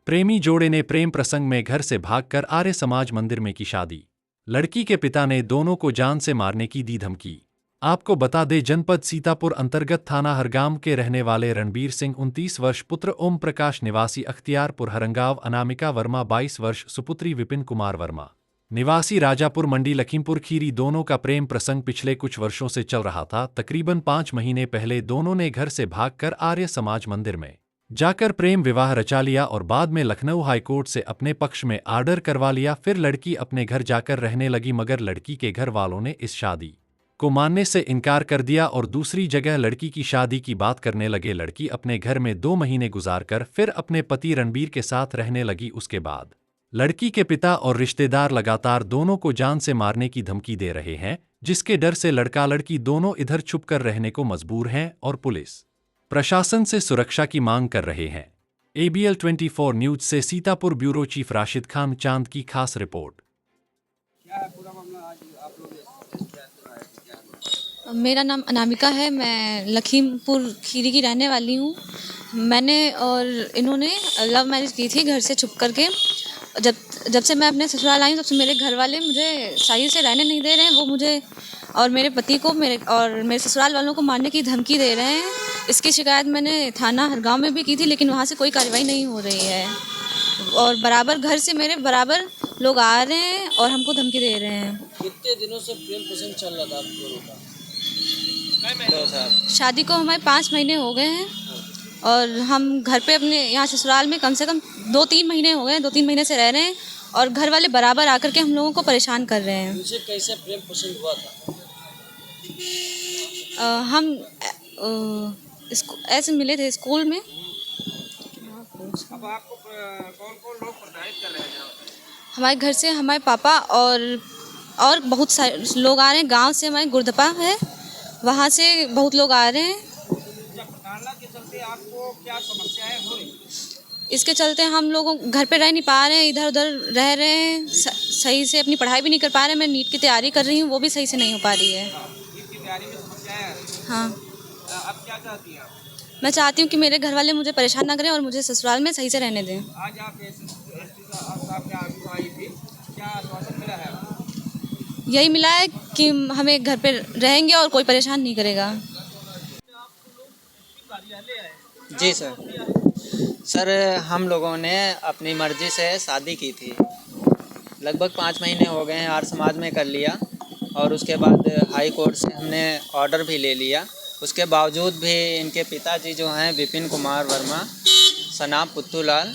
प्रेमी जोड़े ने प्रेम प्रसंग में घर से भागकर आर्य समाज मंदिर में की शादी। लड़की के पिता ने दोनों को जान से मारने की दी धमकी। आपको बता दें, जनपद सीतापुर अंतर्गत थाना हरगांव के रहने वाले रणबीर सिंह 29 वर्ष, पुत्र ओम प्रकाश निवासी अख्तियारपुर हरंगाव, अनामिका वर्मा 22 वर्ष, सुपुत्री विपिन कुमार वर्मा निवासी राजापुर मंडी लखीमपुर खीरी, दोनों का प्रेम प्रसंग पिछले कुछ वर्षों से चल रहा था। तकरीबन 5 महीने पहले दोनों ने घर से भागकर आर्य समाज मंदिर में जाकर प्रेम विवाह रचा लिया और बाद में लखनऊ हाईकोर्ट से अपने पक्ष में आर्डर करवा लिया। फिर लड़की अपने घर जाकर रहने लगी, मगर लड़की के घर वालों ने इस शादी को मानने से इनकार कर दिया और दूसरी जगह लड़की की शादी की बात करने लगे। लड़की अपने घर में 2 महीने गुजारकर फिर अपने पति रणबीर के साथ रहने लगी। उसके बाद लड़की के पिता और रिश्तेदार लगातार दोनों को जान से मारने की धमकी दे रहे हैं, जिसके डर से लड़का लड़की दोनों इधर छुपकर रहने को मजबूर हैं और पुलिस प्रशासन से सुरक्षा की मांग कर रहे हैं। ABL 24 न्यूज से सीतापुर ब्यूरो चीफ राशिद खान चांद की खास रिपोर्ट। मेरा नाम अनामिका है, मैं लखीमपुर खीरी की रहने वाली हूँ। मैंने और इन्होंने लव मैरिज की थी घर से छुप करके। जब से मैं अपने ससुराल आई हूँ, तब से मेरे घर वाले मुझे सही से रहने नहीं दे रहे हैं। वो मुझे और मेरे पति को मेरे ससुराल वालों को मारने की धमकी दे रहे हैं। इसकी शिकायत मैंने थाना हरगांव में भी की थी, लेकिन वहाँ से कोई कार्रवाई नहीं हो रही है। और बराबर घर से मेरे बराबर लोग आ रहे हैं और हमको धमकी दे रहे हैं। कितने दिनों से प्रेम प्रसंग चल रहा था आप दोनों का? शादी को हमारे 5 महीने हो गए हैं और हम घर पे अपने यहाँ ससुराल में कम से कम 2-3 महीने हो गए, 2-3 महीने से रह रहे हैं और घर वाले बराबर आकर के हम लोगों को परेशान कर रहे हैं। मुझे कैसे प्रेम प्रसंग हुआ था? हम इसको ऐसे मिले थे स्कूल में। अब आपको कौन-कौन लोग प्रताड़ित कर रहे हैं? हमारे घर से हमारे पापा और बहुत सारे लोग आ रहे हैं। गांव से हमारे गुरदपा है, वहाँ से बहुत लोग आ रहे हैं। प्रताड़ना के चलते आपको क्या समस्याएं हो रही? इसके चलते हम लोगों घर पे रह नहीं पा रहे हैं, इधर उधर रह रहे हैं, सही से अपनी पढ़ाई भी नहीं कर पा रहे हैं। मैं नीट की तैयारी कर रही हूँ, वो भी सही से नहीं हो पा रही है। नीट की तैयारी में समस्याएं आ रही हैं। हाँ, अब क्या चाहती हैं आप? मैं चाहती हूँ कि मेरे घर वाले मुझे परेशान ना करें और मुझे ससुराल में सही से रहने दें। आज आप एसपी साहब के ऑफिस आई थी, क्या आश्वासन मिला है आपको? यही मिला है कि हमें घर पे रहेंगे और कोई परेशान नहीं करेगा। जी सर, हम लोगों ने अपनी मर्ज़ी से शादी की थी। लगभग 5 महीने हो गए हैं, आर्य समाज में कर लिया और उसके बाद हाई कोर्ट से हमने ऑर्डर भी ले लिया। उसके बावजूद भी इनके पिताजी जो हैं विपिन कुमार वर्मा सनाब पुत्तूलाल,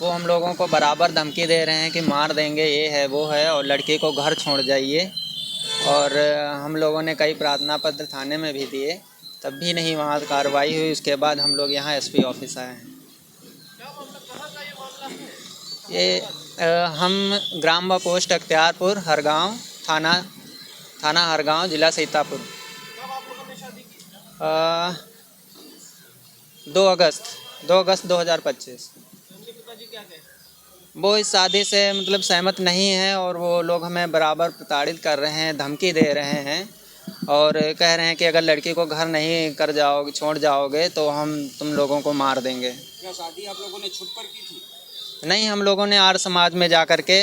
वो हम लोगों को बराबर धमकी दे रहे हैं कि मार देंगे, ये है वो है, और लड़के को घर छोड़ जाइए। और हम लोगों ने कई प्रार्थना पत्र थाने में भी दिए, तब भी नहीं वहाँ कार्रवाई हुई। उसके बाद हम लोग यहाँ एसपी ऑफिस आए हैं। ये हम ग्राम व पोस्ट अख्तियारपुर हरगांव, थाना हरगांव, जिला सीतापुर। 2 अगस्त 2025। वो इस शादी से मतलब सहमत नहीं है और वो लोग हमें बराबर प्रताड़ित कर रहे हैं, धमकी दे रहे हैं और कह रहे हैं कि अगर लड़की को घर नहीं छोड़ जाओगे तो हम तुम लोगों को मार देंगे। क्या शादी आप लोगों ने छुप कर की थी? नहीं, हम लोगों ने आर्य समाज में जा कर के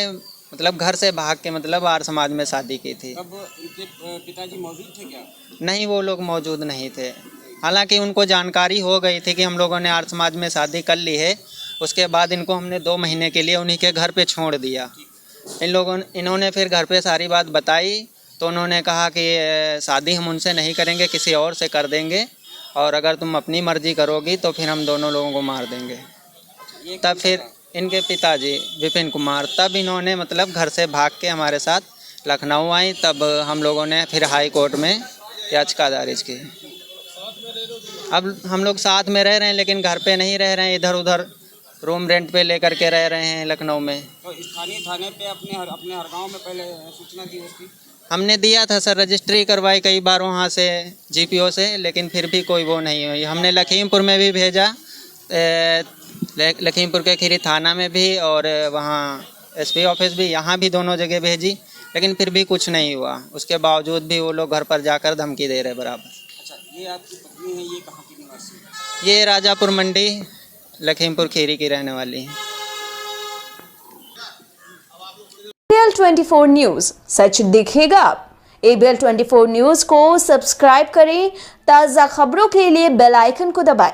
मतलब घर से भाग के मतलब आर्य समाज में शादी की थी। अब इनके पिताजी मौजूद थे क्या? नहीं, वो लोग मौजूद नहीं थे। हालांकि उनको जानकारी हो गई थी कि हम लोगों ने आर्य समाज में शादी कर ली है। उसके बाद इनको हमने 2 महीने के लिए उन्हीं के घर पे छोड़ दिया। इन्होंने फिर घर पे सारी बात बताई तो उन्होंने कहा कि शादी हम उनसे नहीं करेंगे, किसी और से कर देंगे, और अगर तुम अपनी मर्ज़ी करोगी तो फिर हम दोनों लोगों को मार देंगे। तब फिर इनके पिताजी विपिन कुमार, तब इन्होंने मतलब घर से भाग के हमारे साथ लखनऊ आई। तब हम लोगों ने फिर हाई कोर्ट में याचिका दायर की। अब हम लोग साथ में रह रहे हैं, लेकिन घर पे नहीं रह रहे हैं, इधर उधर रूम रेंट पे लेकर के रह रहे हैं लखनऊ में। तो स्थानीय थाने पे अपने हरगांव में पहले सूचना दी उसकी? हमने दिया था सर, रजिस्ट्री करवाई कई बार वहाँ से GPO से, लेकिन फिर भी कोई वो नहीं हुई। हमने लखीमपुर में भी भेजा, लखीमपुर के खीरी थाना में भी और वहाँ SP ऑफिस भी, यहाँ भी दोनों जगह भेजी, लेकिन फिर भी कुछ नहीं हुआ। उसके बावजूद भी वो लोग घर पर जाकर धमकी दे रहे बराबर। अच्छा, ये आपकी पत्नी है, ये कहाँ की निवासी है? ये राजापुर मंडी लखीमपुर खीरी की रहने वाली है। ABL 24 न्यूज, सच दिखेगा अब। ABL 24 न्यूज को सब्सक्राइब करें, ताज़ा खबरों के लिए बेल आइकन को दबाएं।